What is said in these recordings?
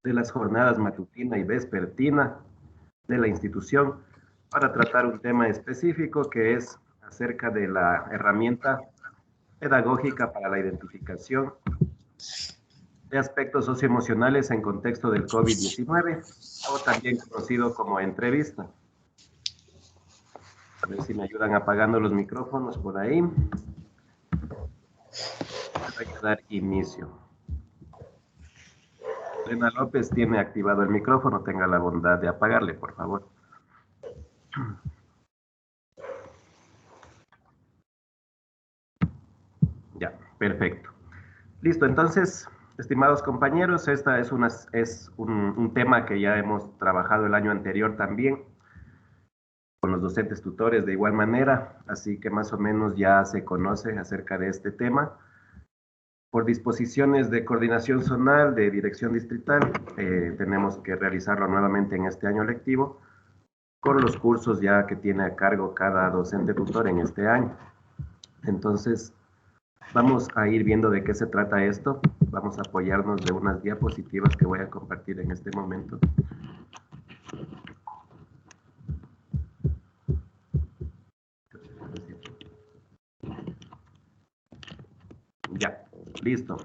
de las jornadas matutina y vespertina de la institución para tratar un tema específico que es acerca de la herramienta pedagógica para la identificación de aspectos socioemocionales en contexto del COVID-19, o también conocido como entrevista. A ver si me ayudan apagando los micrófonos por ahí. Voy a dar inicio. Elena López tiene activado el micrófono, tenga la bondad de apagarle, por favor. Ya, perfecto. Listo, entonces, estimados compañeros, esta es un tema que ya hemos trabajado el año anterior también, con los docentes tutores de igual manera, así que más o menos ya se conoce acerca de este tema. Por disposiciones de coordinación zonal, de dirección distrital, tenemos que realizarlo nuevamente en este año lectivo, con los cursos ya que tiene a cargo cada docente tutor en este año. Entonces, vamos a ir viendo de qué se trata esto. Vamos a apoyarnos de unas diapositivas que voy a compartir en este momento. Ya, listo.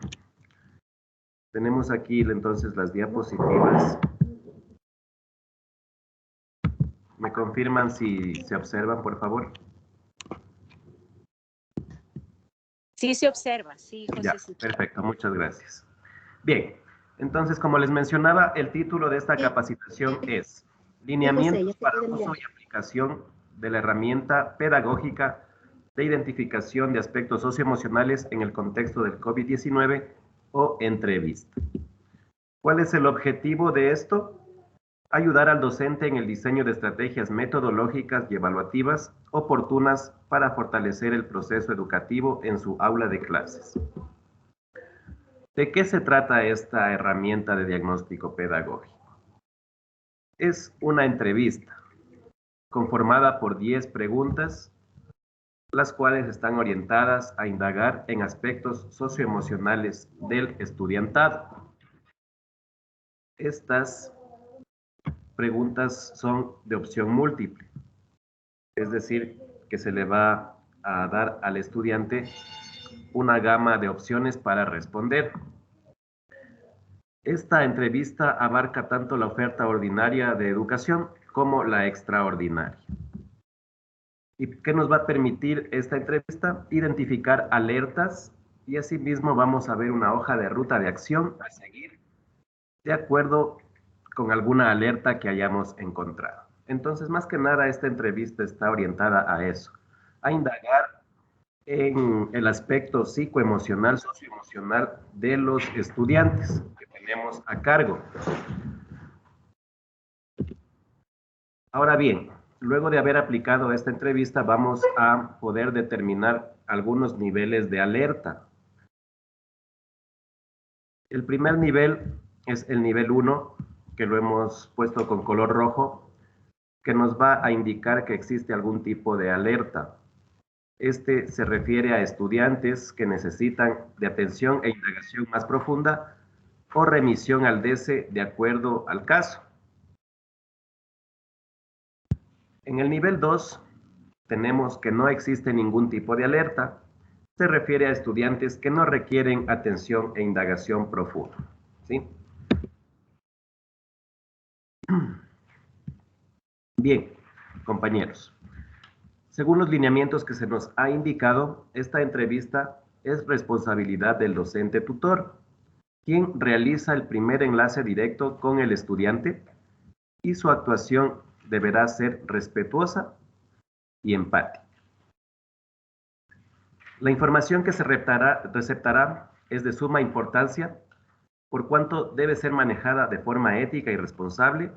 Tenemos aquí entonces las diapositivas. ¿Me confirman si se observan, por favor? Sí se observa, sí, José. Ya, perfecto, muchas gracias. Bien, entonces, como les mencionaba, el título de esta capacitación es Lineamientos para uso y aplicación de la herramienta pedagógica de identificación de aspectos socioemocionales en el contexto del COVID-19 o entrevista. ¿Cuál es el objetivo de esto? Ayudar al docente en el diseño de estrategias metodológicas y evaluativas oportunas para fortalecer el proceso educativo en su aula de clases. ¿De qué se trata esta herramienta de diagnóstico pedagógico? Es una entrevista conformada por 10 preguntas, las cuales están orientadas a indagar en aspectos socioemocionales del estudiantado. Estas preguntas son de opción múltiple, es decir, que se le va a dar al estudiante una gama de opciones para responder. Esta entrevista abarca tanto la oferta ordinaria de educación como la extraordinaria. ¿Y qué nos va a permitir esta entrevista? Identificar alertas y asimismo vamos a ver una hoja de ruta de acción a seguir de acuerdo con alguna alerta que hayamos encontrado. Entonces, más que nada, esta entrevista está orientada a eso, a indagar en el aspecto psicoemocional, socioemocional de los estudiantes que tenemos a cargo. Ahora bien, luego de haber aplicado esta entrevista, vamos a poder determinar algunos niveles de alerta. El primer nivel es el nivel 1, que lo hemos puesto con color rojo, que nos va a indicar que existe algún tipo de alerta. Este se refiere a estudiantes que necesitan de atención e indagación más profunda o remisión al DESE de acuerdo al caso. En el nivel 2 tenemos que no existe ningún tipo de alerta. Se refiere a estudiantes que no requieren atención e indagación profunda, ¿sí? Bien, compañeros. Según los lineamientos que se nos ha indicado, esta entrevista es responsabilidad del docente tutor, quien realiza el primer enlace directo con el estudiante y su actuación deberá ser respetuosa y empática. La información que se receptará es de suma importancia por cuanto debe ser manejada de forma ética y responsable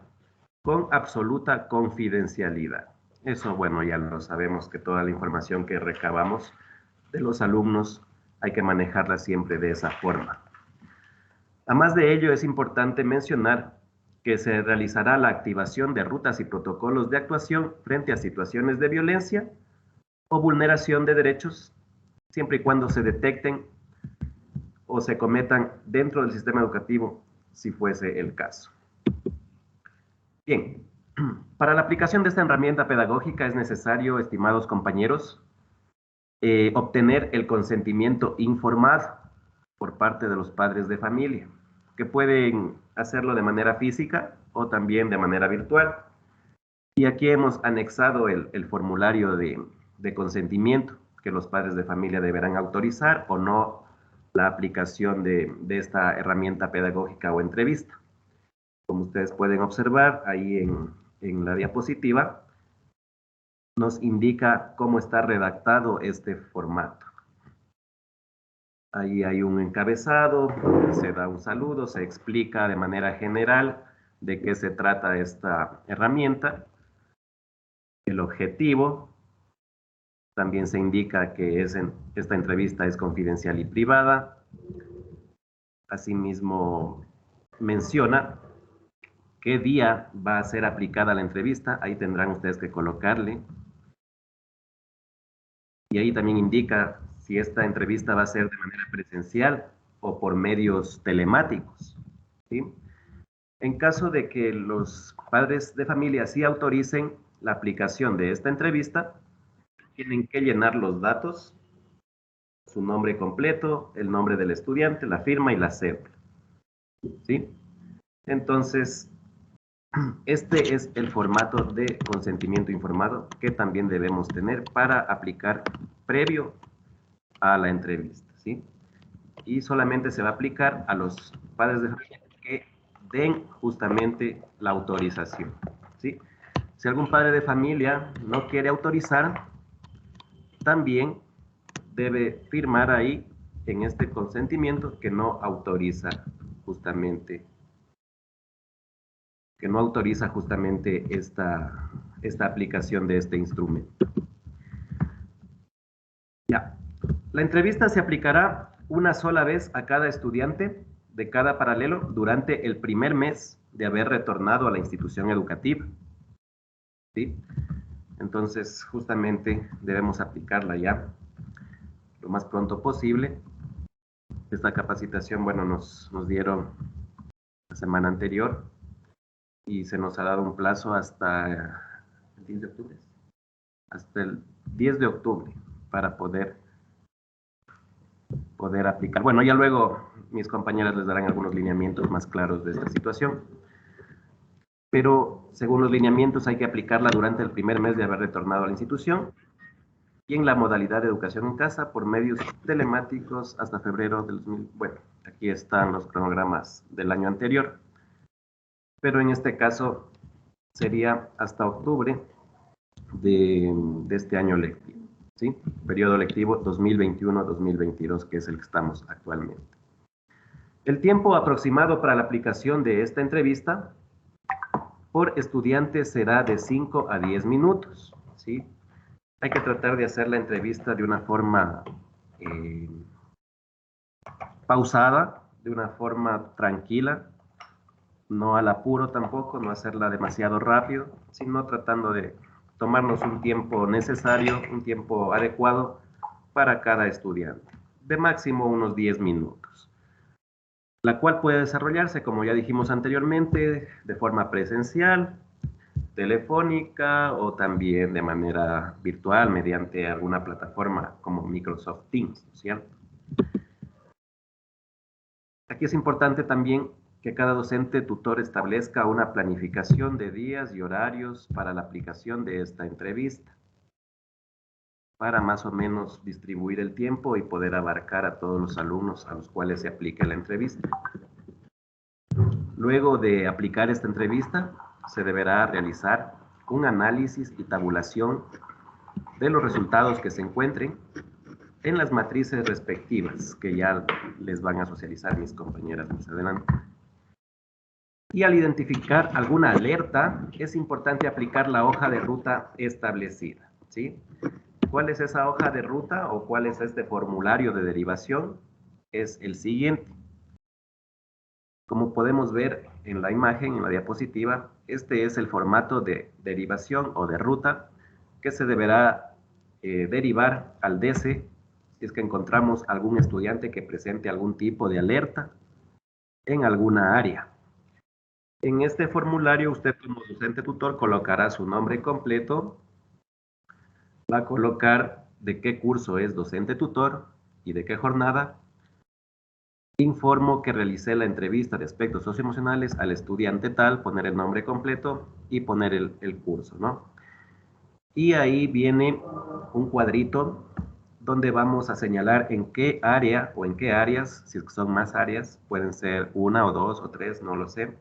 con absoluta confidencialidad. Eso, bueno, ya lo sabemos que toda la información que recabamos de los alumnos hay que manejarla siempre de esa forma. Además de ello, es importante mencionar que se realizará la activación de rutas y protocolos de actuación frente a situaciones de violencia o vulneración de derechos, siempre y cuando se detecten o se cometan dentro del sistema educativo si fuese el caso. Bien, para la aplicación de esta herramienta pedagógica es necesario, estimados compañeros, obtener el consentimiento informado por parte de los padres de familia, que pueden hacerlo de manera física o también de manera virtual. Y aquí hemos anexado el formulario de consentimiento que los padres de familia deberán autorizar o no la aplicación de esta herramienta pedagógica o entrevista. Como ustedes pueden observar ahí en la diapositiva, nos indica cómo está redactado este formato. Ahí hay un encabezado, se da un saludo, se explica de manera general de qué se trata esta herramienta, el objetivo, también se indica que esta entrevista es confidencial y privada. Asimismo, menciona qué día va a ser aplicada la entrevista, ahí tendrán ustedes que colocarle. Y ahí también indica si esta entrevista va a ser de manera presencial o por medios telemáticos, ¿sí? En caso de que los padres de familia sí autoricen la aplicación de esta entrevista, tienen que llenar los datos, su nombre completo, el nombre del estudiante, la firma y la cédula, ¿sí? Entonces, este es el formato de consentimiento informado que también debemos tener para aplicar previo a la entrevista, ¿sí? Y solamente se va a aplicar a los padres de familia que den justamente la autorización, ¿sí? Si algún padre de familia no quiere autorizar, también debe firmar ahí en este consentimiento que no autoriza justamente esta aplicación de este instrumento. Ya. La entrevista se aplicará una sola vez a cada estudiante de cada paralelo durante el primer mes de haber retornado a la institución educativa, ¿sí? Entonces, justamente debemos aplicarla ya lo más pronto posible. Esta capacitación, bueno, nos dieron la semana anterior y se nos ha dado un plazo hasta el 10 de octubre, hasta el 10 de octubre para poder aplicar. Bueno, ya luego mis compañeras les darán algunos lineamientos más claros de esta situación, pero según los lineamientos hay que aplicarla durante el primer mes de haber retornado a la institución y en la modalidad de educación en casa por medios telemáticos hasta febrero del 2000. Bueno, aquí están los cronogramas del año anterior, pero en este caso sería hasta octubre de este año lectivo, ¿sí? Periodo lectivo 2021-2022, que es el que estamos actualmente. El tiempo aproximado para la aplicación de esta entrevista por estudiante será de 5 a 10 minutos, ¿sí? Hay que tratar de hacer la entrevista de una forma pausada, de una forma tranquila, no al apuro tampoco, no hacerla demasiado rápido, sino tratando de tomarnos un tiempo necesario, un tiempo adecuado para cada estudiante, de máximo unos 10 minutos, la cual puede desarrollarse, como ya dijimos anteriormente, de forma presencial, telefónica o también de manera virtual mediante alguna plataforma como Microsoft Teams, ¿cierto? Aquí es importante también que cada docente tutor establezca una planificación de días y horarios para la aplicación de esta entrevista, para más o menos distribuir el tiempo y poder abarcar a todos los alumnos a los cuales se aplique la entrevista. Luego de aplicar esta entrevista, se deberá realizar un análisis y tabulación de los resultados que se encuentren en las matrices respectivas, que ya les van a socializar mis compañeras más adelante. Y al identificar alguna alerta, es importante aplicar la hoja de ruta establecida, ¿sí? ¿Cuál es esa hoja de ruta o cuál es este formulario de derivación? Es el siguiente. Como podemos ver en la imagen, en la diapositiva, este es el formato de derivación o de ruta que se deberá derivar al DC si es que encontramos algún estudiante que presente algún tipo de alerta en alguna área. En este formulario, usted como docente tutor colocará su nombre completo, va a colocar de qué curso es docente tutor y de qué jornada. Informo que realicé la entrevista de aspectos socioemocionales al estudiante tal, poner el nombre completo y poner el curso, ¿no? Y ahí viene un cuadrito donde vamos a señalar en qué área o en qué áreas, si son más áreas, pueden ser una o dos o tres, no lo sé,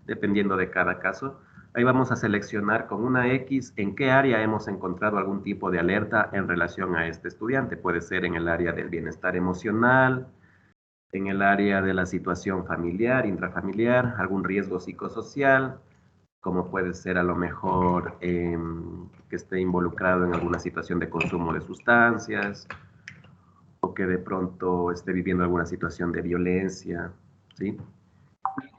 dependiendo de cada caso. Ahí vamos a seleccionar con una X en qué área hemos encontrado algún tipo de alerta en relación a este estudiante. Puede ser en el área del bienestar emocional, en el área de la situación familiar, intrafamiliar, algún riesgo psicosocial, como puede ser a lo mejor que esté involucrado en alguna situación de consumo de sustancias o que de pronto esté viviendo alguna situación de violencia, ¿sí?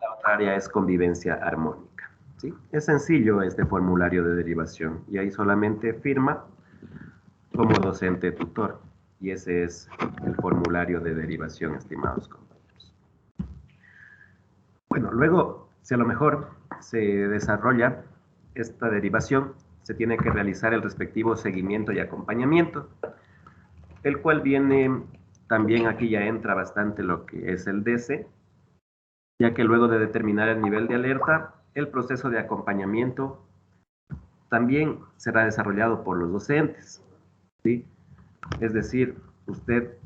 La otra área es convivencia armónica, ¿sí? Es sencillo este formulario de derivación y ahí solamente firma como docente tutor y ese es el formulario de derivación, estimados compañeros. Bueno, luego, si a lo mejor se desarrolla esta derivación, se tiene que realizar el respectivo seguimiento y acompañamiento, el cual viene, también aquí ya entra bastante lo que es el DC, ya que luego de determinar el nivel de alerta, el proceso de acompañamiento también será desarrollado por los docentes, ¿sí? Es decir, usted,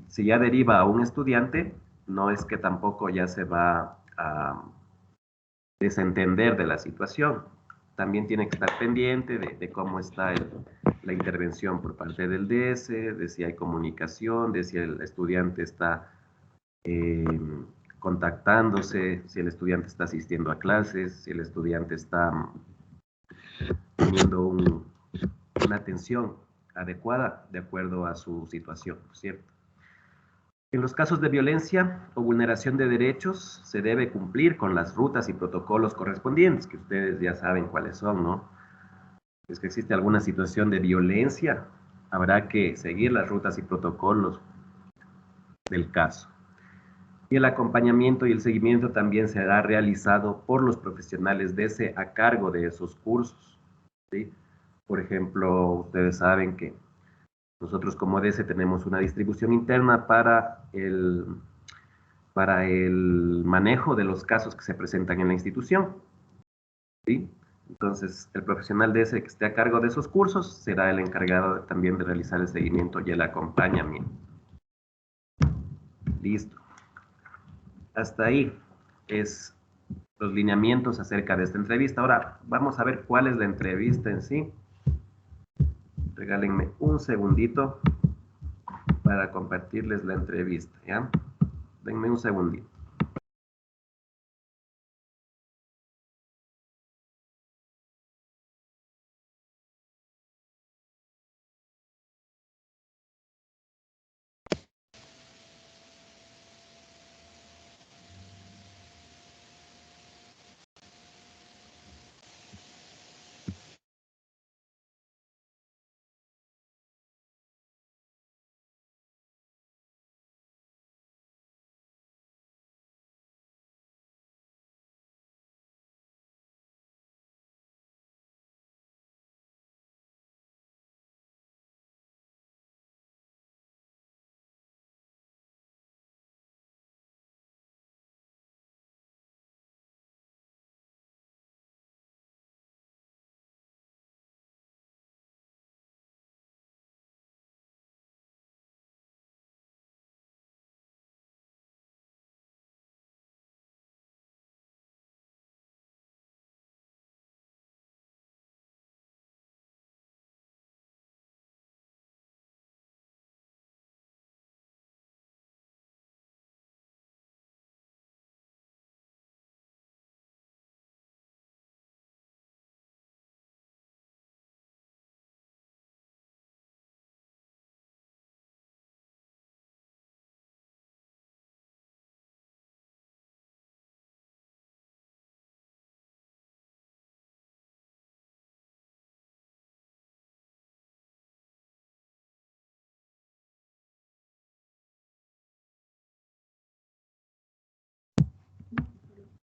si ya deriva a un estudiante, no es que tampoco ya se va a desentender de la situación. También tiene que estar pendiente de cómo está la intervención por parte del DS, de si hay comunicación, de si el estudiante está eh, contactándose, si el estudiante está asistiendo a clases, si el estudiante está teniendo una atención adecuada de acuerdo a su situación, ¿cierto? En los casos de violencia o vulneración de derechos, se debe cumplir con las rutas y protocolos correspondientes, que ustedes ya saben cuáles son, ¿no? Es que existe alguna situación de violencia, habrá que seguir las rutas y protocolos del caso. Y el acompañamiento y el seguimiento también será realizado por los profesionales de ese a cargo de esos cursos, ¿sí? Por ejemplo, ustedes saben que nosotros como DS tenemos una distribución interna para el manejo de los casos que se presentan en la institución, ¿sí? Entonces, el profesional de ese que esté a cargo de esos cursos será el encargado también de realizar el seguimiento y el acompañamiento. Listo. Hasta ahí es los lineamientos acerca de esta entrevista. Ahora, vamos a ver cuál es la entrevista en sí. Regálenme un segundito para compartirles la entrevista, ¿ya? Denme un segundito.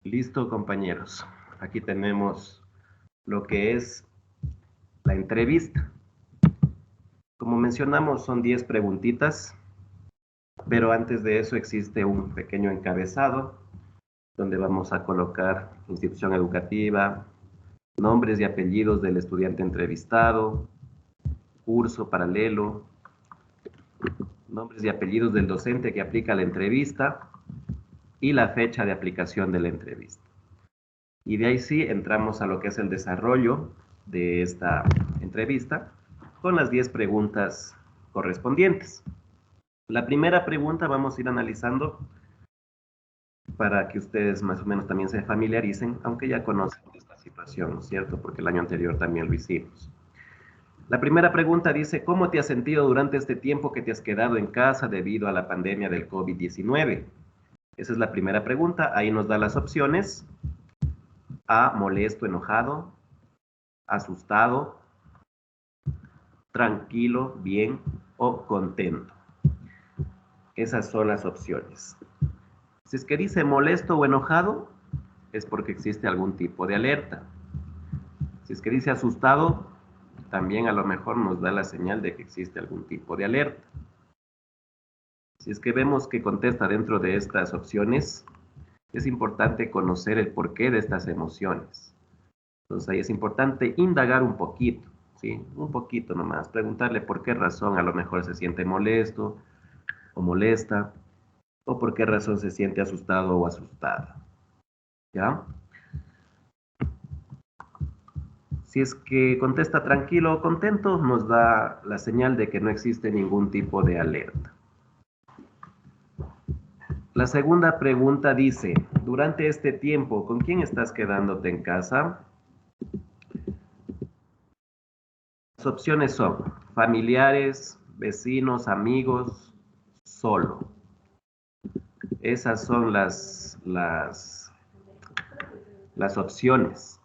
Listo, compañeros. Aquí tenemos lo que es la entrevista. Como mencionamos, son 10 preguntitas, pero antes de eso existe un pequeño encabezado donde vamos a colocar institución educativa, nombres y apellidos del estudiante entrevistado, curso paralelo, nombres y apellidos del docente que aplica la entrevista y la fecha de aplicación de la entrevista. Y de ahí sí entramos a lo que es el desarrollo de esta entrevista con las 10 preguntas correspondientes. La primera pregunta vamos a ir analizando para que ustedes más o menos también se familiaricen, aunque ya conocen esta situación, ¿no es cierto? Porque el año anterior también lo hicimos. La primera pregunta dice, ¿cómo te has sentido durante este tiempo que te has quedado en casa debido a la pandemia del COVID-19? Esa es la primera pregunta. Ahí nos da las opciones. A, molesto, enojado, asustado, tranquilo, bien o contento. Esas son las opciones. Si es que dice molesto o enojado, es porque existe algún tipo de alerta. Si es que dice asustado, también a lo mejor nos da la señal de que existe algún tipo de alerta. Si es que vemos que contesta dentro de estas opciones, es importante conocer el porqué de estas emociones. Entonces ahí es importante indagar un poquito, ¿sí? Un poquito nomás, preguntarle por qué razón a lo mejor se siente molesto o molesta, o por qué razón se siente asustado o asustada, ¿ya? Si es que contesta tranquilo o contento, nos da la señal de que no existe ningún tipo de alerta. La segunda pregunta dice, durante este tiempo, ¿con quién estás quedándote en casa? Las opciones son familiares, vecinos, amigos, solo. Esas son las opciones.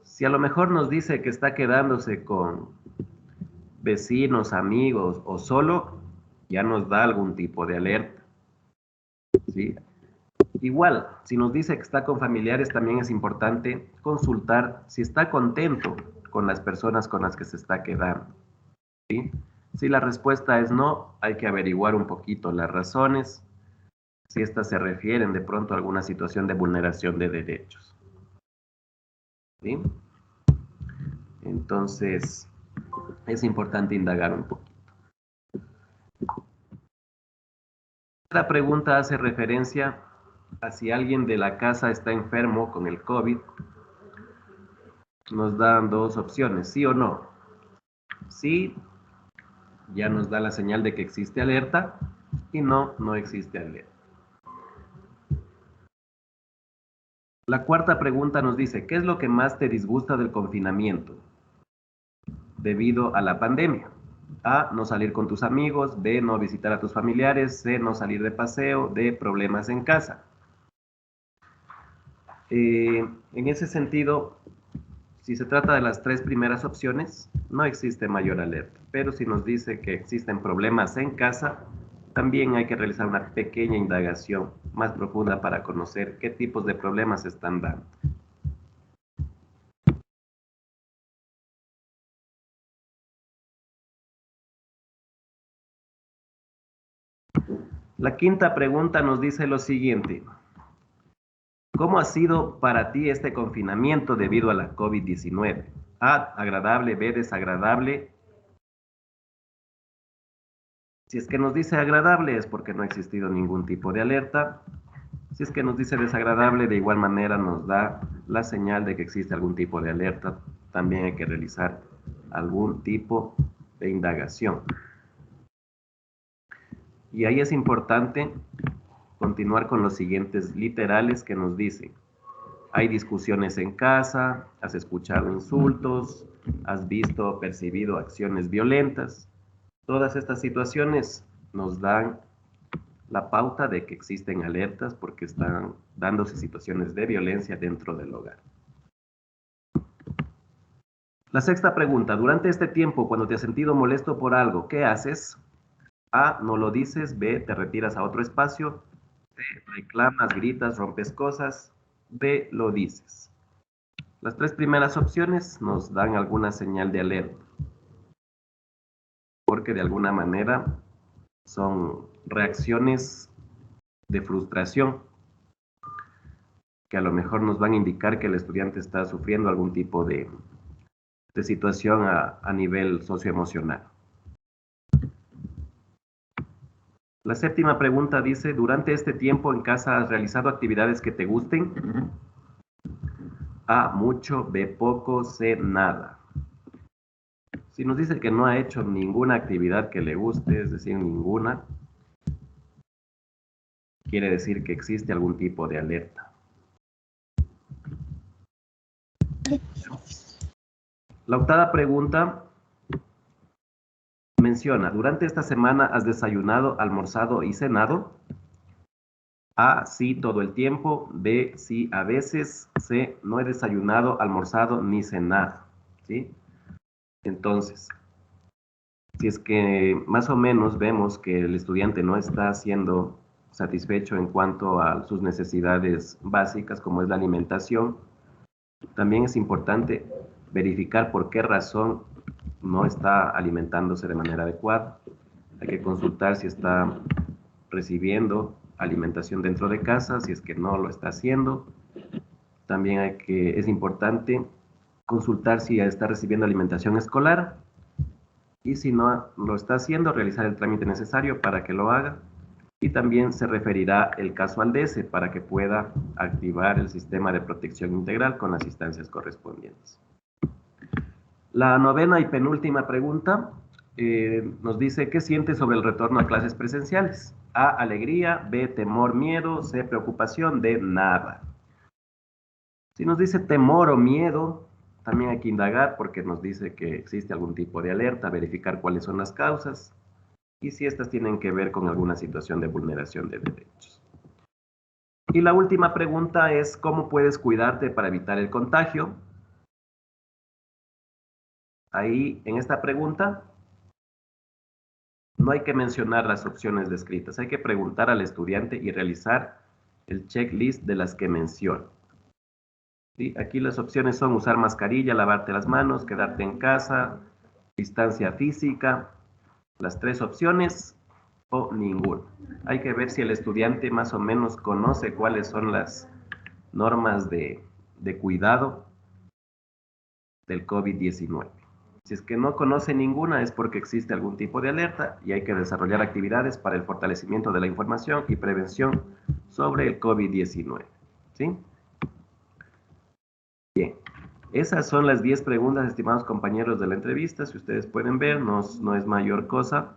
Si a lo mejor nos dice que está quedándose con vecinos, amigos o solo, ya nos da algún tipo de alerta, ¿sí? Igual, si nos dice que está con familiares, también es importante consultar si está contento con las personas con las que se está quedando, ¿sí? Si la respuesta es no, hay que averiguar un poquito las razones, si estas se refieren de pronto a alguna situación de vulneración de derechos, ¿sí? Entonces, es importante indagar un poquito. La pregunta hace referencia a si alguien de la casa está enfermo con el COVID. Nos dan dos opciones, sí o no. Sí, ya nos da la señal de que existe alerta, y no, no existe alerta. La cuarta pregunta nos dice, ¿qué es lo que más te disgusta del confinamiento debido a la pandemia? A, no salir con tus amigos, B, no visitar a tus familiares, C, no salir de paseo, D, problemas en casa. En ese sentido, si se trata de las tres primeras opciones, no existe mayor alerta, pero si nos dice que existen problemas en casa, también hay que realizar una pequeña indagación más profunda para conocer qué tipos de problemas se están dando. La quinta pregunta nos dice lo siguiente. ¿Cómo ha sido para ti este confinamiento debido a la COVID-19? A, agradable, B, desagradable. Si es que nos dice agradable es porque no ha existido ningún tipo de alerta. Si es que nos dice desagradable, de igual manera nos da la señal de que existe algún tipo de alerta. También hay que realizar algún tipo de indagación. Y ahí es importante continuar con los siguientes literales que nos dicen. Hay discusiones en casa, has escuchado insultos, has visto o percibido acciones violentas. Todas estas situaciones nos dan la pauta de que existen alertas porque están dándose situaciones de violencia dentro del hogar. La sexta pregunta, durante este tiempo, cuando te has sentido molesto por algo, ¿qué haces? A, no lo dices, B, te retiras a otro espacio, C, reclamas, gritas, rompes cosas. D, lo dices. Las tres primeras opciones nos dan alguna señal de alerta, porque de alguna manera son reacciones de frustración que a lo mejor nos van a indicar que el estudiante está sufriendo algún tipo de situación a nivel socioemocional. La séptima pregunta dice, ¿durante este tiempo en casa has realizado actividades que te gusten? A, mucho, B, poco, C, nada. Si nos dice que no ha hecho ninguna actividad que le guste, es decir, ninguna, quiere decir que existe algún tipo de alerta. La octava pregunta menciona, ¿durante esta semana has desayunado, almorzado y cenado? A, sí, todo el tiempo. B, sí, a veces. C, no he desayunado, almorzado ni cenado. ¿Sí? Entonces, si es que más o menos vemos que el estudiante no está siendo satisfecho en cuanto a sus necesidades básicas, como es la alimentación, también es importante verificar por qué razón no está alimentándose de manera adecuada. Hay que consultar si está recibiendo alimentación dentro de casa, si es que no lo está haciendo. También es importante consultar si está recibiendo alimentación escolar y si no lo está haciendo, realizar el trámite necesario para que lo haga. Y también se referirá el caso al DESE para que pueda activar el sistema de protección integral con las instancias correspondientes. La novena y penúltima pregunta nos dice, ¿qué sientes sobre el retorno a clases presenciales? A, alegría, B, temor, miedo, C, preocupación, D, nada. Si nos dice temor o miedo, también hay que indagar porque nos dice que existe algún tipo de alerta, verificar cuáles son las causas y si estas tienen que ver con alguna situación de vulneración de derechos. Y la última pregunta es, ¿cómo puedes cuidarte para evitar el contagio? Ahí, en esta pregunta, no hay que mencionar las opciones descritas, hay que preguntar al estudiante y realizar el checklist de las que menciona. ¿Sí? Aquí las opciones son usar mascarilla, lavarte las manos, quedarte en casa, distancia física, las tres opciones o ninguna. Hay que ver si el estudiante más o menos conoce cuáles son las normas de cuidado del COVID-19. Si es que no conoce ninguna es porque existe algún tipo de alerta y hay que desarrollar actividades para el fortalecimiento de la información y prevención sobre el COVID-19. ¿Sí? Bien, esas son las 10 preguntas, estimados compañeros de la entrevista. Si ustedes pueden ver, no es mayor cosa.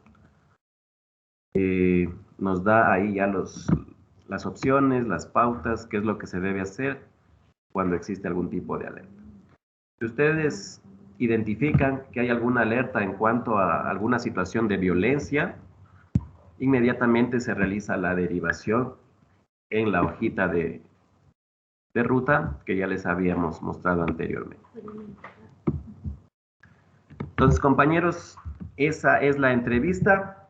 Nos da ahí ya las opciones, las pautas, qué es lo que se debe hacer cuando existe algún tipo de alerta. Si ustedes identifican que hay alguna alerta en cuanto a alguna situación de violencia, inmediatamente se realiza la derivación en la hojita de ruta que ya les habíamos mostrado anteriormente. Entonces, compañeros, esa es la entrevista.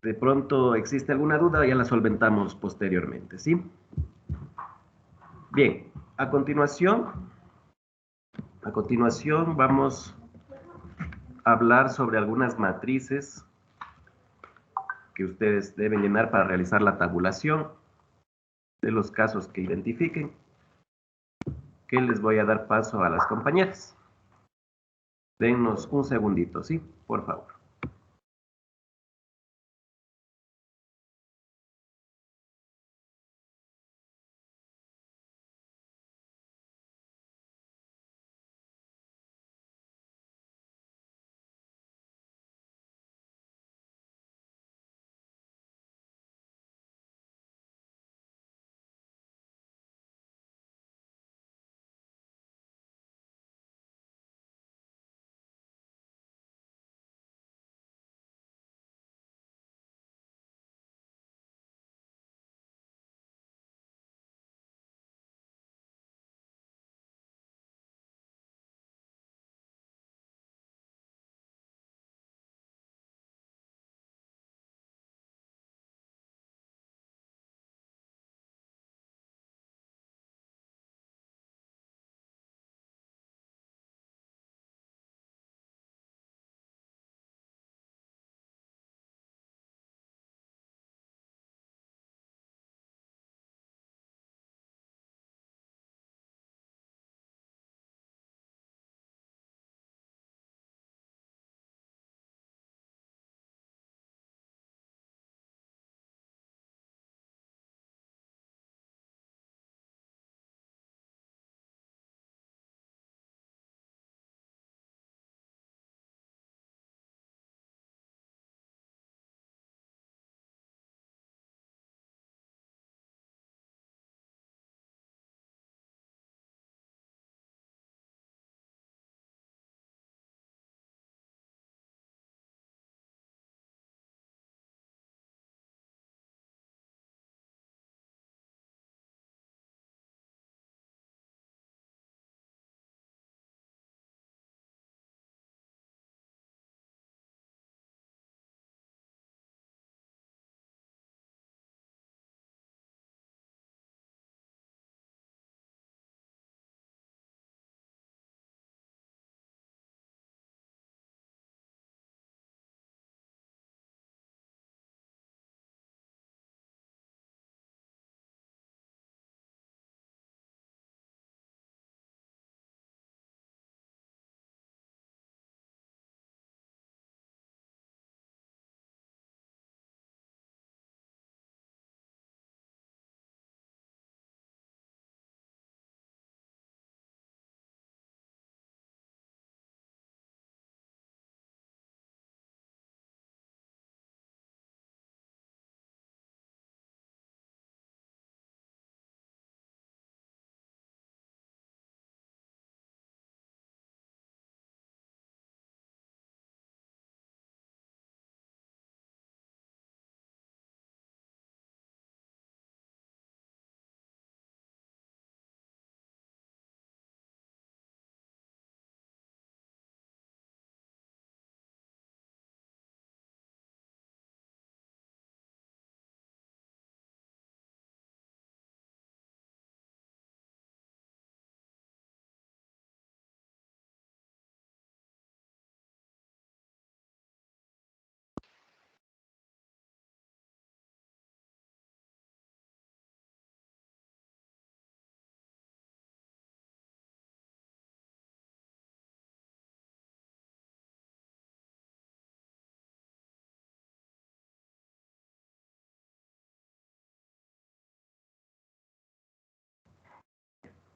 De pronto existe alguna duda, ya la solventamos posteriormente, ¿sí? Bien, a continuación vamos a hablar sobre algunas matrices que ustedes deben llenar para realizar la tabulación de los casos que identifiquen, que les voy a dar paso a las compañeras. Dennos un segundito, ¿sí? Por favor.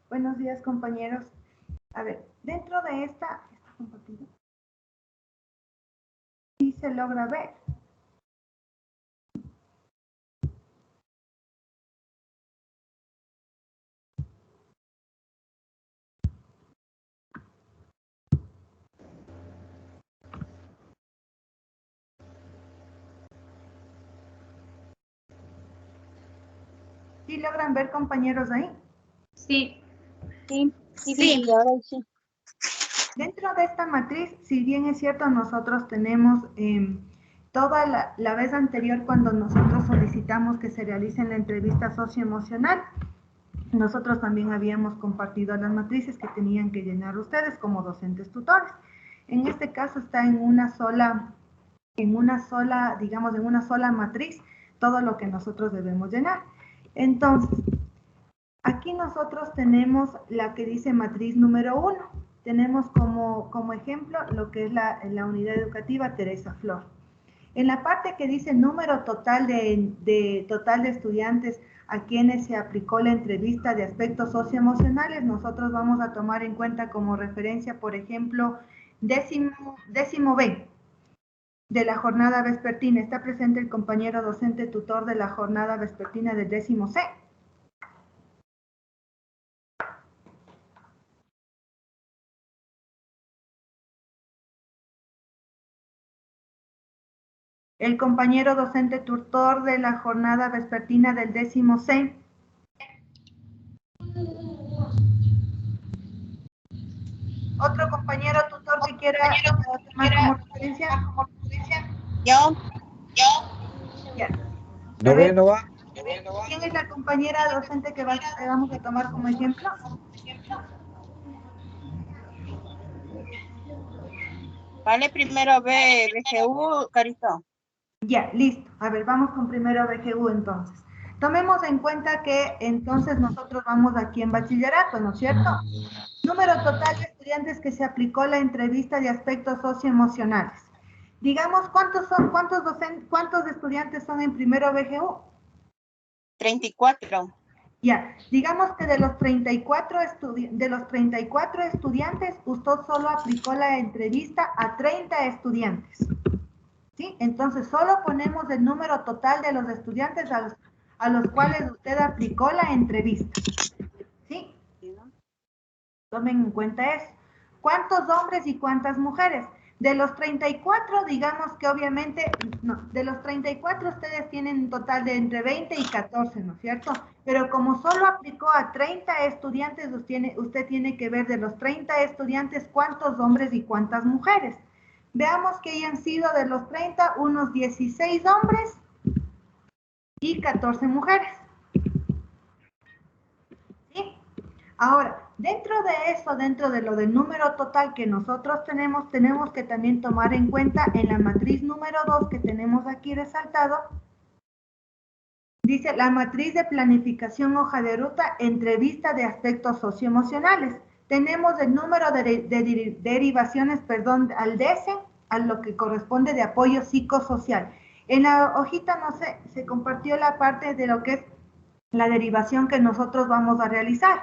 Buenos días, compañeros. A ver, dentro de esta compartida, sí se logra ver. ¿Sí logran ver, compañeros, ahí? Sí. Sí, ahora sí. Dentro de esta matriz, si bien es cierto, nosotros tenemos toda la vez anterior cuando nosotros solicitamos que se realice la entrevista socioemocional, nosotros también habíamos compartido las matrices que tenían que llenar ustedes como docentes tutores. En este caso está en una sola, digamos, en una sola matriz, todo lo que nosotros debemos llenar. Entonces, aquí nosotros tenemos la que dice matriz número 1. Tenemos como ejemplo lo que es la unidad educativa Teresa Flor. En la parte que dice número total total de estudiantes a quienes se aplicó la entrevista de aspectos socioemocionales, nosotros vamos a tomar en cuenta como referencia, por ejemplo, décimo B de la jornada vespertina. Está presente el compañero docente tutor de la jornada vespertina del décimo C. El compañero docente tutor de la jornada vespertina del décimo C. ¿Otro compañero tutor que quiera tomar como referencia? Yo. Ya. Noveno va. ¿Quién es la compañera docente que vamos a tomar como ejemplo? Vale, primero B, BGU, Carito. Ya, listo. A ver, vamos con primero BGU entonces. Tomemos en cuenta que entonces nosotros vamos aquí en bachillerato, ¿no es cierto? Número total de estudiantes que se aplicó la entrevista de aspectos socioemocionales. Digamos, ¿cuántos estudiantes son en primero BGU? 34. Ya, digamos que de los 34 estudiantes, usted solo aplicó la entrevista a 30 estudiantes. ¿Sí? Entonces, solo ponemos el número total de los estudiantes a los cuales usted aplicó la entrevista. ¿Sí? Tomen en cuenta eso. ¿Cuántos hombres y cuántas mujeres? De los 34, digamos que obviamente, no, de los 34 ustedes tienen un total de entre 20 y 14, ¿no es cierto? Pero como solo aplicó a 30 estudiantes, usted tiene que ver de los 30 estudiantes cuántos hombres y cuántas mujeres. Veamos que hayan sido de los 30, unos 16 hombres y 14 mujeres. ¿Sí? Ahora, dentro de eso, dentro de lo del número total que nosotros tenemos que también tomar en cuenta en la matriz número 2 que tenemos aquí resaltado, dice la matriz de planificación hoja de ruta, entrevista de aspectos socioemocionales. Tenemos el número de derivaciones, perdón, al DESE, a lo que corresponde de apoyo psicosocial. En la hojita, no sé, se compartió la parte de lo que es la derivación que nosotros vamos a realizar.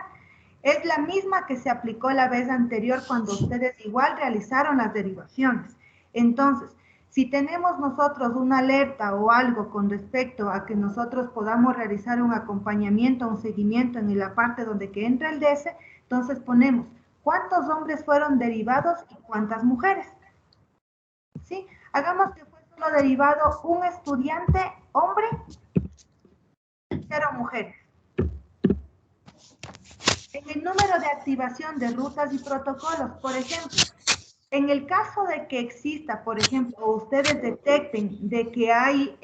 Es la misma que se aplicó la vez anterior cuando ustedes igual realizaron las derivaciones. Entonces, si tenemos nosotros una alerta o algo con respecto a que nosotros podamos realizar un acompañamiento, un seguimiento en la parte donde que entra el DS, entonces ponemos cuántos hombres fueron derivados y cuántas mujeres. ¿Sí? Hagamos que fue solo derivado un estudiante hombre, 0 mujeres. En el número de activación de rutas y protocolos, por ejemplo, en el caso de que exista, por ejemplo, o ustedes detecten de que hay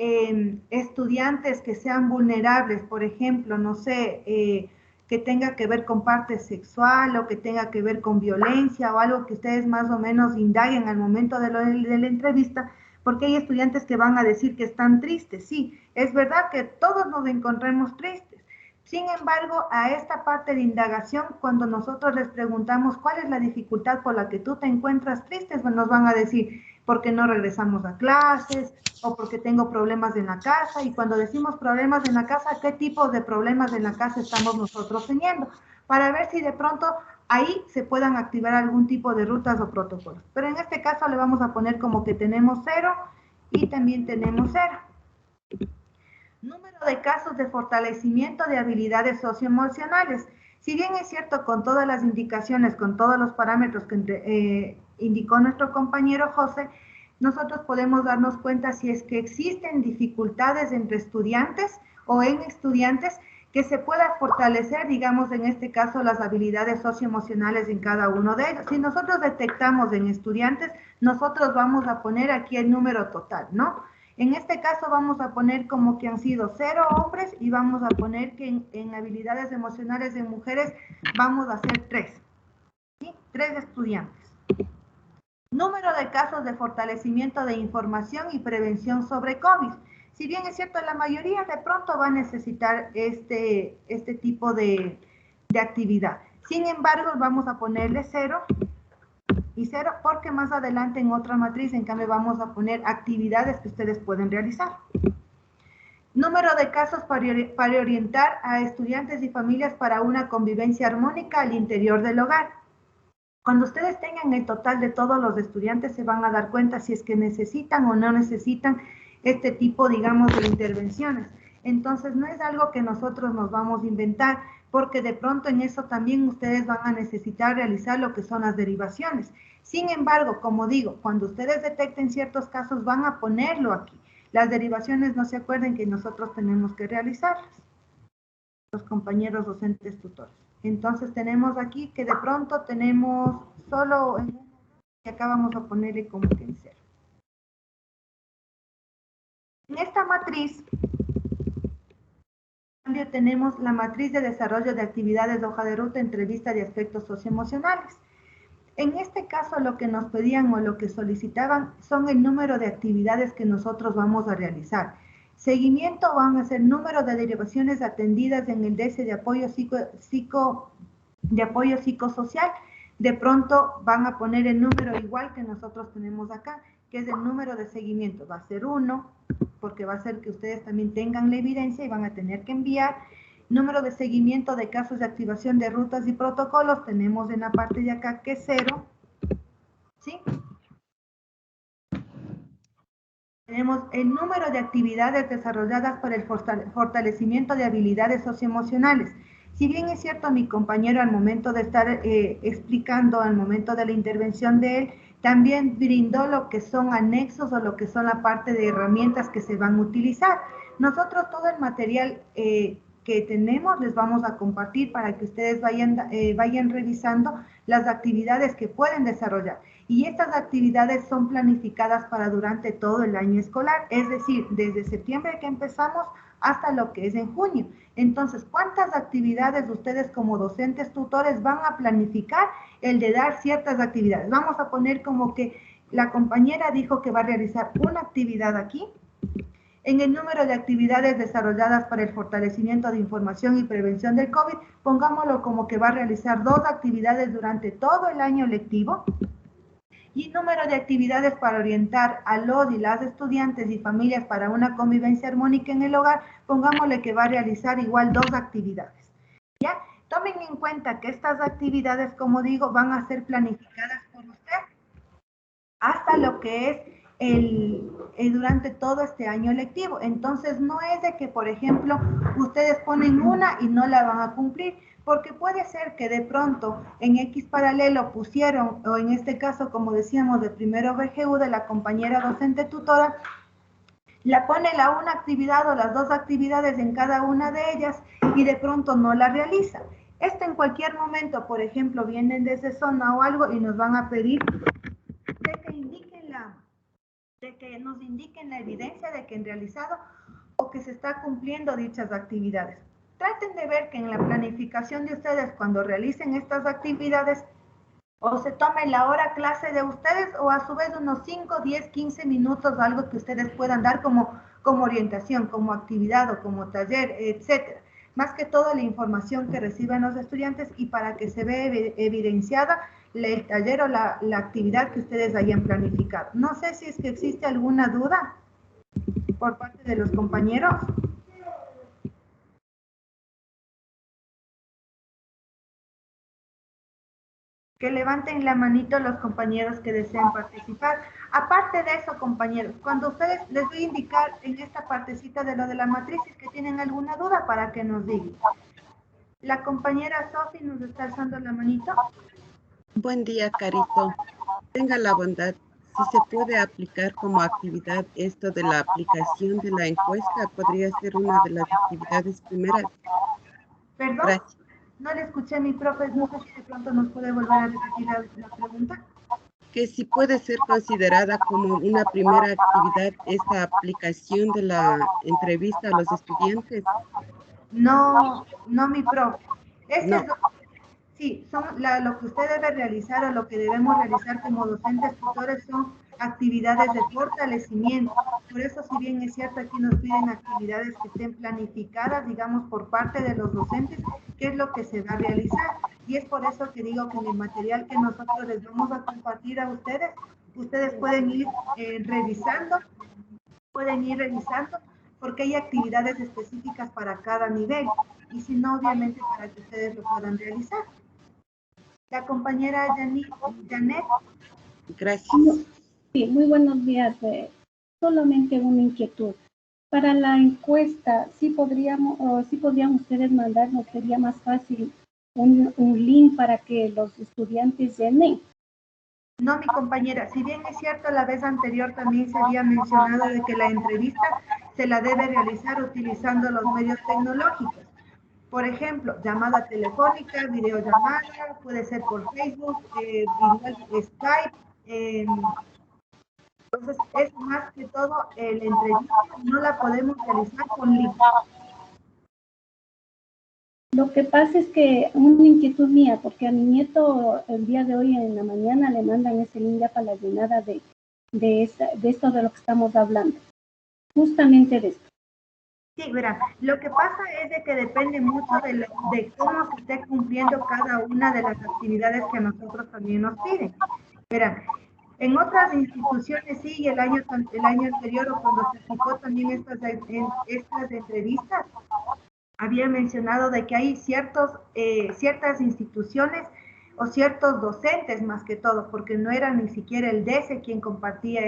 estudiantes que sean vulnerables, por ejemplo, no sé, que tenga que ver con parte sexual o que tenga que ver con violencia o algo que ustedes más o menos indaguen al momento de la entrevista, porque hay estudiantes que van a decir que están tristes. Sí, es verdad que todos nos encontremos tristes. Sin embargo, a esta parte de indagación, cuando nosotros les preguntamos cuál es la dificultad por la que tú te encuentras tristes, nos van a decir, porque no regresamos a clases, o porque tengo problemas en la casa, y cuando decimos problemas en la casa, ¿qué tipo de problemas en la casa estamos nosotros teniendo? para ver si de pronto ahí se puedan activar algún tipo de rutas o protocolos. Pero en este caso le vamos a poner como que tenemos 0 y también tenemos 0. Número de casos de fortalecimiento de habilidades socioemocionales. Si bien es cierto, con todas las indicaciones, con todos los parámetros que indicó nuestro compañero José, nosotros podemos darnos cuenta si es que existen dificultades entre estudiantes o en estudiantes que se pueda fortalecer, digamos, en este caso, las habilidades socioemocionales en cada uno de ellos. Si nosotros detectamos en estudiantes, nosotros vamos a poner aquí el número total, ¿no? En este caso vamos a poner como que han sido 0 hombres y vamos a poner que en habilidades emocionales de mujeres vamos a hacer 3, ¿sí? 3 estudiantes. Número de casos de fortalecimiento de información y prevención sobre COVID. Si bien es cierto, la mayoría de pronto va a necesitar este tipo de actividad. Sin embargo, vamos a ponerle 0 y 0 porque más adelante en otra matriz, en cambio, vamos a poner actividades que ustedes pueden realizar. Número de casos para orientar a estudiantes y familias para una convivencia armónica al interior del hogar. Cuando ustedes tengan el total de todos los estudiantes, se van a dar cuenta si es que necesitan o no necesitan este tipo, digamos, de intervenciones. Entonces, no es algo que nosotros nos vamos a inventar, porque de pronto en eso también ustedes van a necesitar realizar lo que son las derivaciones. Sin embargo, como digo, cuando ustedes detecten ciertos casos, van a ponerlo aquí. Las derivaciones, no se acuerden que nosotros tenemos que realizarlas, los compañeros docentes tutores. Entonces tenemos aquí que de pronto tenemos solo en uno y acá vamos a ponerle como que en 0. En esta matriz, tenemos la matriz de desarrollo de actividades de hoja de ruta, entrevista de aspectos socioemocionales. En este caso, lo que nos pedían o lo que solicitaban son el número de actividades que nosotros vamos a realizar. Seguimiento van a ser número de derivaciones atendidas en el DS de apoyo psicosocial. De pronto van a poner el número igual que nosotros tenemos acá, que es el número de seguimiento. Va a ser 1, porque va a ser que ustedes también tengan la evidencia y van a tener que enviar. Número de seguimiento de casos de activación de rutas y protocolos, tenemos en la parte de acá que es 0, ¿sí? Tenemos el número de actividades desarrolladas para el fortalecimiento de habilidades socioemocionales. Si bien es cierto, mi compañero al momento de estar explicando, al momento de la intervención de él, también brindó lo que son anexos o lo que son la parte de herramientas que se van a utilizar. Nosotros todo el material que tenemos les vamos a compartir para que ustedes vayan revisando las actividades que pueden desarrollar. Y estas actividades son planificadas para durante todo el año escolar, es decir, desde septiembre que empezamos hasta lo que es en junio. Entonces, ¿cuántas actividades ustedes como docentes tutores van a planificar el de dar ciertas actividades? Vamos a poner como que la compañera dijo que va a realizar una actividad aquí. En el número de actividades desarrolladas para el fortalecimiento de información y prevención del COVID, pongámoslo como que va a realizar 2 actividades durante todo el año lectivo. Y número de actividades para orientar a los y las estudiantes y familias para una convivencia armónica en el hogar, pongámosle que va a realizar igual 2 actividades. ¿Ya? Tomen en cuenta que estas actividades, como digo, van a ser planificadas por usted hasta lo que es durante todo este año lectivo. Entonces, no es de que, por ejemplo, ustedes ponen una y no la van a cumplir, porque puede ser que de pronto en X paralelo pusieron, o en este caso, como decíamos, de primero BGU, de la compañera docente tutora, la pone la una actividad o las 2 actividades en cada una de ellas y de pronto no la realiza. En cualquier momento, por ejemplo, vienen desde zona o algo y nos van a pedir de que nos indiquen la evidencia de que han realizado o que se está cumpliendo dichas actividades. Traten de ver que en la planificación de ustedes, cuando realicen estas actividades, o se tomen la hora clase de ustedes o a su vez unos 5, 10, 15 minutos, algo que ustedes puedan dar como orientación, como actividad o como taller, etcétera. Más que todo la información que reciben los estudiantes y para que se vea evidenciada el taller o la actividad que ustedes hayan planificado. No sé si es que existe alguna duda por parte de los compañeros. Que levanten la manito los compañeros que deseen participar. Aparte de eso, compañeros, cuando ustedes les voy a indicar en esta partecita de lo de la matriz, si es que tienen alguna duda para que nos digan. La compañera Sofi nos está alzando la manito. Buen día, Carito. Tenga la bondad, si se puede aplicar como actividad esto de la aplicación de la encuesta, podría ser una de las actividades primeras. Perdón, Gracias. no le escuché a mi profe, no sé si de pronto nos puede volver a repetir la pregunta. Que si puede ser considerada como una primera actividad esta aplicación de la entrevista a los estudiantes. No, no mi profe. No. Sí, lo que usted debe realizar o lo que debemos realizar como docentes tutores son actividades de fortalecimiento. Por eso, si bien es cierto, aquí nos piden actividades que estén planificadas, digamos, por parte de los docentes, qué es lo que se va a realizar. Y es por eso que digo que en el material que nosotros les vamos a compartir a ustedes, ustedes pueden ir revisando, porque hay actividades específicas para cada nivel. Y si no, obviamente, para que ustedes lo puedan realizar. La compañera Janet. Gracias. Sí, muy buenos días. Solamente una inquietud. Para la encuesta, sí podrían ustedes mandarnos, sería más fácil un link para que los estudiantes llenen. No, mi compañera, si bien es cierto, la vez anterior también se había mencionado de que la entrevista se la debe realizar utilizando los medios tecnológicos. Por ejemplo, llamada telefónica, videollamada, puede ser por Facebook, igual Skype. Entonces, es más que todo, la entrevista no la podemos realizar con link. Lo que pasa es que una inquietud mía, porque a mi nieto el día de hoy en la mañana le mandan ese link ya para la llenada de esto de lo que estamos hablando. Justamente de esto. Sí, verán, lo que pasa es de que depende mucho de cómo se esté cumpliendo cada una de las actividades que a nosotros también nos piden. Verán, en otras instituciones sí, el año anterior o cuando se aplicó también estas entrevistas, había mencionado de que hay ciertas instituciones o ciertos docentes más que todo, porque no era ni siquiera el DESE quien compartía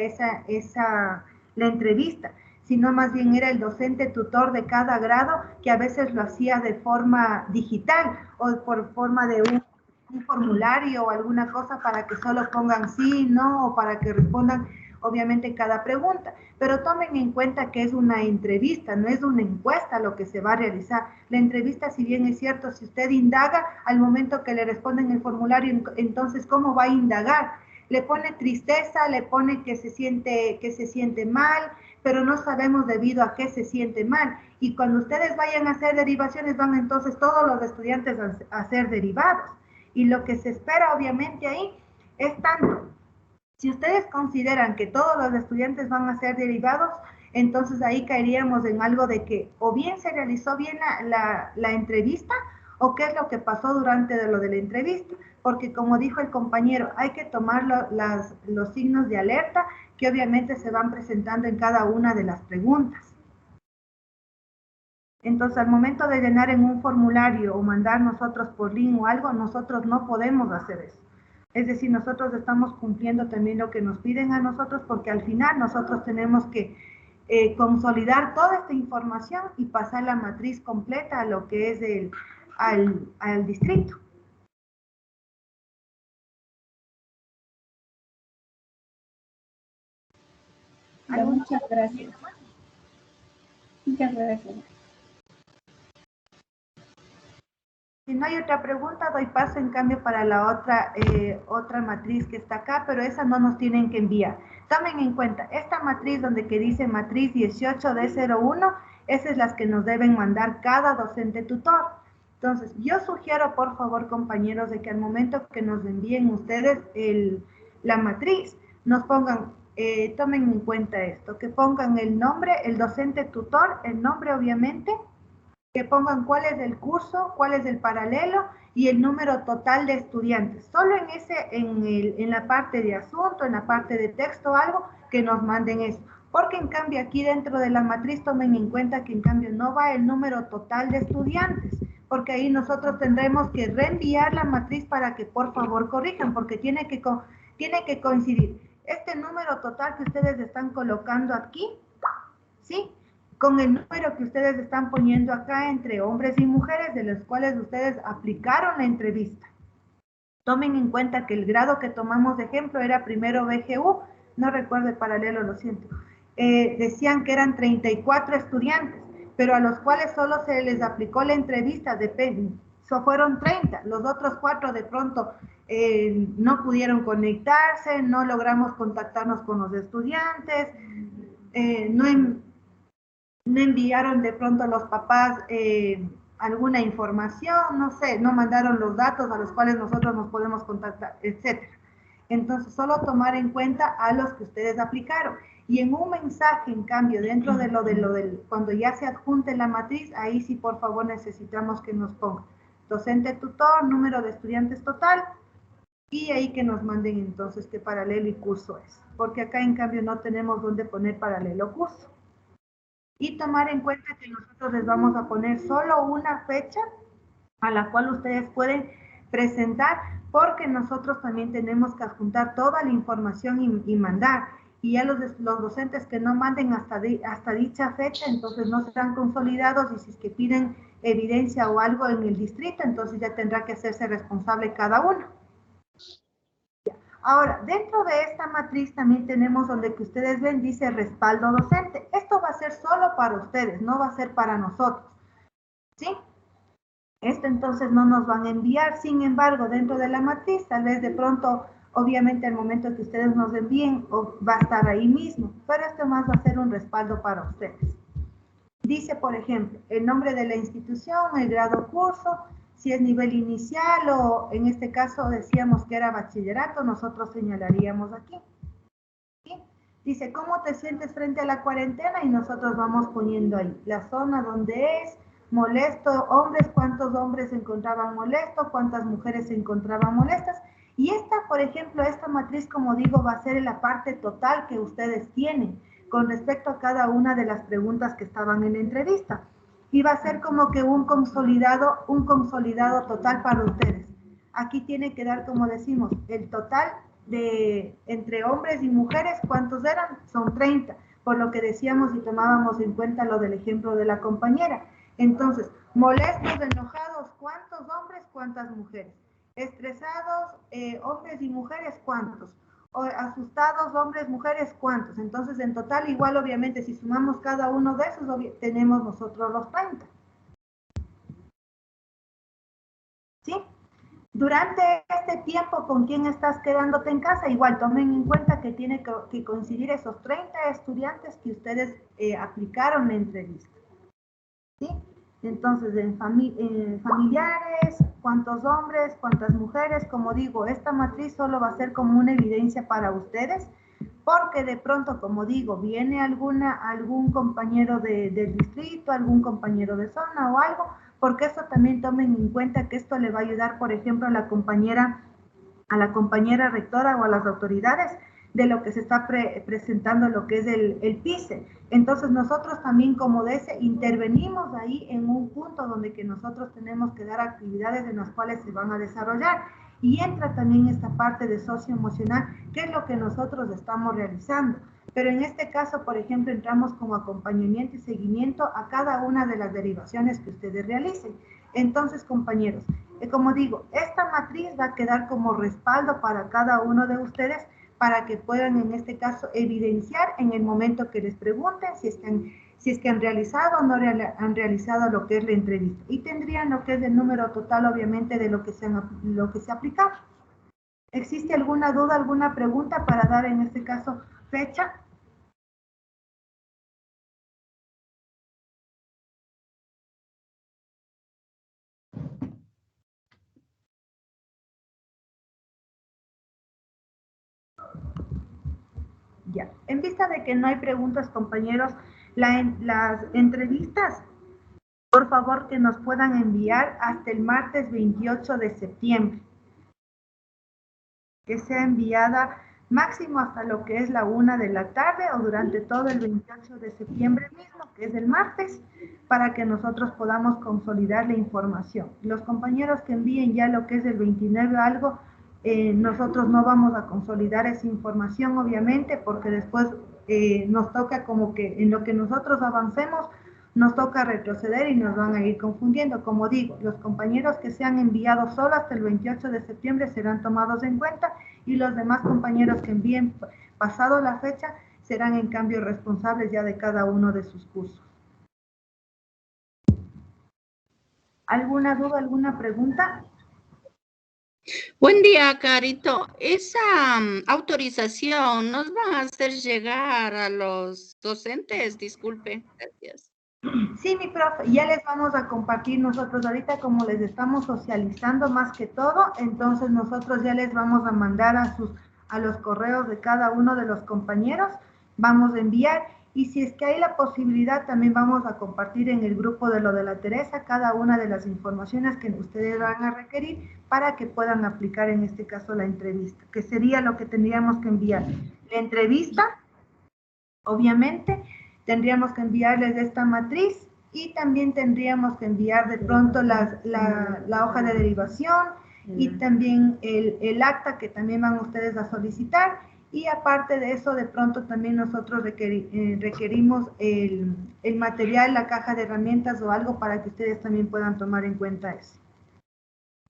la entrevista, sino más bien era el docente tutor de cada grado que a veces lo hacía de forma digital o por forma de un formulario o alguna cosa para que solo pongan sí, no, o para que respondan obviamente cada pregunta, pero tomen en cuenta que es una entrevista, no es una encuesta lo que se va a realizar. La entrevista, si bien es cierto, si usted indaga, al momento que le responden el formulario, entonces, ¿cómo va a indagar? Le pone tristeza, le pone que se siente mal, pero no sabemos debido a qué se siente mal. Y cuando ustedes vayan a hacer derivaciones, van entonces todos los estudiantes a hacer derivados. Y lo que se espera, obviamente, ahí es tanto. Si ustedes consideran que todos los estudiantes van a ser derivados, entonces ahí caeríamos en algo de que o bien se realizó bien la entrevista o qué es lo que pasó durante lo de la entrevista, porque como dijo el compañero, hay que tomar los signos de alerta que obviamente se van presentando en cada una de las preguntas. Entonces, al momento de llenar en un formulario o mandar nosotros por link o algo, nosotros no podemos hacer eso. Es decir, nosotros estamos cumpliendo también lo que nos piden a nosotros porque al final nosotros tenemos que consolidar toda esta información y pasar la matriz completa a lo que es al distrito. Muchas gracias. Muchas gracias. Si no hay otra pregunta, doy paso en cambio para la otra matriz que está acá, pero esa no nos tienen que enviar. Tomen en cuenta, esta matriz donde que dice matriz 18D01, esas es las que nos deben mandar cada docente tutor. Entonces, yo sugiero, por favor, compañeros, de que al momento que nos envíen ustedes la matriz, nos pongan, tomen en cuenta esto, que pongan el nombre, el docente tutor, el nombre obviamente, que pongan cuál es el curso, cuál es el paralelo y el número total de estudiantes. Solo en la parte de asunto, en la parte de texto, algo, que nos manden eso. Porque en cambio aquí dentro de la matriz tomen en cuenta que en cambio no va el número total de estudiantes, porque ahí nosotros tendremos que reenviar la matriz para que por favor corrijan, porque tiene que coincidir este número total que ustedes están colocando aquí, ¿sí? Con el número que ustedes están poniendo acá entre hombres y mujeres de los cuales ustedes aplicaron la entrevista. Tomen en cuenta que el grado que tomamos de ejemplo era primero BGU, no recuerdo el paralelo, lo siento. Decían que eran 34 estudiantes, pero a los cuales solo se les aplicó la entrevista, fueron 30, los otros 4 de pronto no pudieron conectarse, no logramos contactarnos con los estudiantes, no enviaron de pronto a los papás alguna información, no sé, no mandaron los datos a los cuales nosotros nos podemos contactar, etc. Entonces, solo tomar en cuenta a los que ustedes aplicaron. Y en un mensaje, en cambio, dentro de lo del, cuando ya se adjunte la matriz, ahí sí, por favor, necesitamos que nos ponga docente tutor, número de estudiantes total, y ahí que nos manden entonces qué paralelo y curso es. Porque acá, en cambio, no tenemos dónde poner paralelo curso. Y tomar en cuenta que nosotros les vamos a poner solo una fecha a la cual ustedes pueden presentar, porque nosotros también tenemos que adjuntar toda la información y mandar. Y ya los docentes que no manden hasta dicha fecha, entonces no serán consolidados, y si es que piden evidencia o algo en el distrito, entonces ya tendrá que hacerse responsable cada uno. Ahora, dentro de esta matriz también tenemos donde que ustedes ven, dice respaldo docente. Esto va a ser solo para ustedes, no va a ser para nosotros, ¿sí? Esto entonces no nos van a enviar, sin embargo, dentro de la matriz, tal vez de pronto, obviamente al momento que ustedes nos envíen, va a estar ahí mismo, pero esto más va a ser un respaldo para ustedes. Dice, por ejemplo, el nombre de la institución, el grado curso, si es nivel inicial o en este caso decíamos que era bachillerato, nosotros señalaríamos aquí. ¿Sí? Dice, ¿cómo te sientes frente a la cuarentena? Y nosotros vamos poniendo ahí la zona donde es, molesto, hombres, cuántos hombres se encontraban molestos, cuántas mujeres se encontraban molestas. Y esta, por ejemplo, esta matriz, como digo, va a ser la parte total que ustedes tienen con respecto a cada una de las preguntas que estaban en la entrevista. Y va a ser como que un consolidado total para ustedes. Aquí tiene que dar, como decimos, el total de entre hombres y mujeres, ¿cuántos eran? Son 30, por lo que decíamos y tomábamos en cuenta lo del ejemplo de la compañera. Entonces, molestos, enojados, ¿cuántos hombres, cuántas mujeres? Estresados, hombres y mujeres, ¿cuántos? O asustados, hombres, mujeres, ¿cuántos? Entonces, en total, igual, obviamente, si sumamos cada uno de esos, tenemos nosotros los 30. ¿Sí? Durante este tiempo, ¿con quién estás quedándote en casa? Igual, tomen en cuenta que tiene que coincidir esos 30 estudiantes que ustedes aplicaron la entrevista. ¿Sí? Entonces, en familiares, cuántos hombres, cuántas mujeres, como digo, esta matriz solo va a ser como una evidencia para ustedes, porque de pronto, como digo, viene algún compañero del distrito, algún compañero de zona o algo, porque eso también tomen en cuenta que esto le va a ayudar, por ejemplo, a la compañera rectora o a las autoridades de lo que se está presentando, lo que es el PICE. Entonces nosotros también como DESE intervenimos ahí en un punto donde que nosotros tenemos que dar actividades en las cuales se van a desarrollar, y entra también esta parte de socioemocional, que es lo que nosotros estamos realizando. Pero en este caso, por ejemplo, entramos como acompañamiento y seguimiento a cada una de las derivaciones que ustedes realicen. Entonces, compañeros, como digo, esta matriz va a quedar como respaldo para cada uno de ustedes, para que puedan en este caso evidenciar en el momento que les pregunten si es que han realizado o no han realizado lo que es la entrevista. Y tendrían lo que es el número total, obviamente, de lo que se ha aplicado. ¿Existe alguna duda, alguna pregunta para dar en este caso fecha? Ya, en vista de que no hay preguntas, compañeros, las entrevistas, por favor, que nos puedan enviar hasta el martes 28 de septiembre. Que sea enviada máximo hasta lo que es la 1 de la tarde o durante todo el 28 de septiembre mismo, que es el martes, para que nosotros podamos consolidar la información. Los compañeros que envíen ya lo que es el 29 algo, nosotros no vamos a consolidar esa información, obviamente, porque después nos toca como que en lo que nosotros avancemos, nos toca retroceder y nos van a ir confundiendo. Como digo, los compañeros que se han enviado solo hasta el 28 de septiembre serán tomados en cuenta y los demás compañeros que envíen pasado la fecha serán en cambio responsables ya de cada uno de sus cursos. ¿Alguna duda, alguna pregunta? Buen día, Carito. Esa autorización nos van a hacer llegar a los docentes, disculpe, gracias. Sí, mi profe, ya les vamos a compartir nosotros ahorita como les estamos socializando más que todo, entonces nosotros ya les vamos a mandar a los correos de cada uno de los compañeros, vamos a enviar y si es que hay la posibilidad también vamos a compartir en el grupo de lo de la Teresa cada una de las informaciones que ustedes van a requerir para que puedan aplicar en este caso la entrevista, que sería lo que tendríamos que enviar. La entrevista, obviamente, tendríamos que enviarles esta matriz y también tendríamos que enviar de pronto la hoja de derivación y también el acta que también van ustedes a solicitar y aparte de eso de pronto también nosotros requerimos el material, la caja de herramientas o algo para que ustedes también puedan tomar en cuenta eso.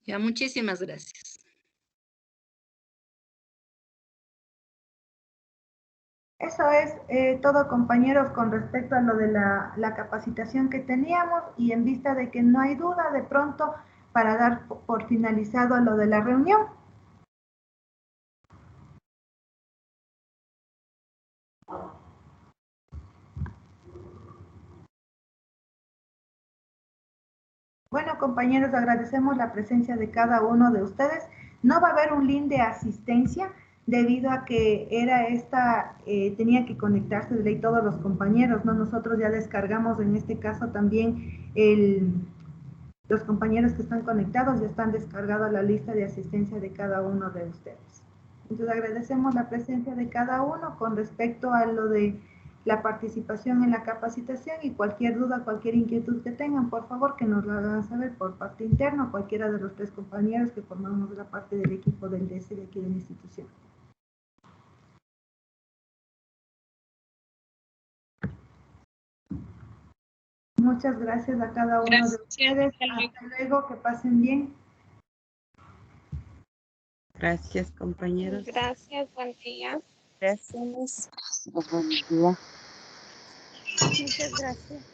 Ya, muchísimas gracias. Eso es todo, compañeros, con respecto a lo de la capacitación que teníamos y en vista de que no hay duda, de pronto, para dar por finalizado a lo de la reunión. Bueno, compañeros, agradecemos la presencia de cada uno de ustedes. No va a haber un link de asistencia debido a que tenía que conectarse de ley todos los compañeros, ¿no? Nosotros ya descargamos en este caso también los compañeros que están conectados ya están descargados la lista de asistencia de cada uno de ustedes. Entonces agradecemos la presencia de cada uno con respecto a lo de la participación en la capacitación y cualquier duda, cualquier inquietud que tengan, por favor que nos lo hagan saber por parte interna, cualquiera de los 3 compañeros que formamos la parte del equipo del DS de aquí de la institución. Muchas gracias a cada uno de ustedes. Hasta luego, que pasen bien. Gracias, compañeros. Gracias, buen día. Gracias. Buen día. Muchas gracias.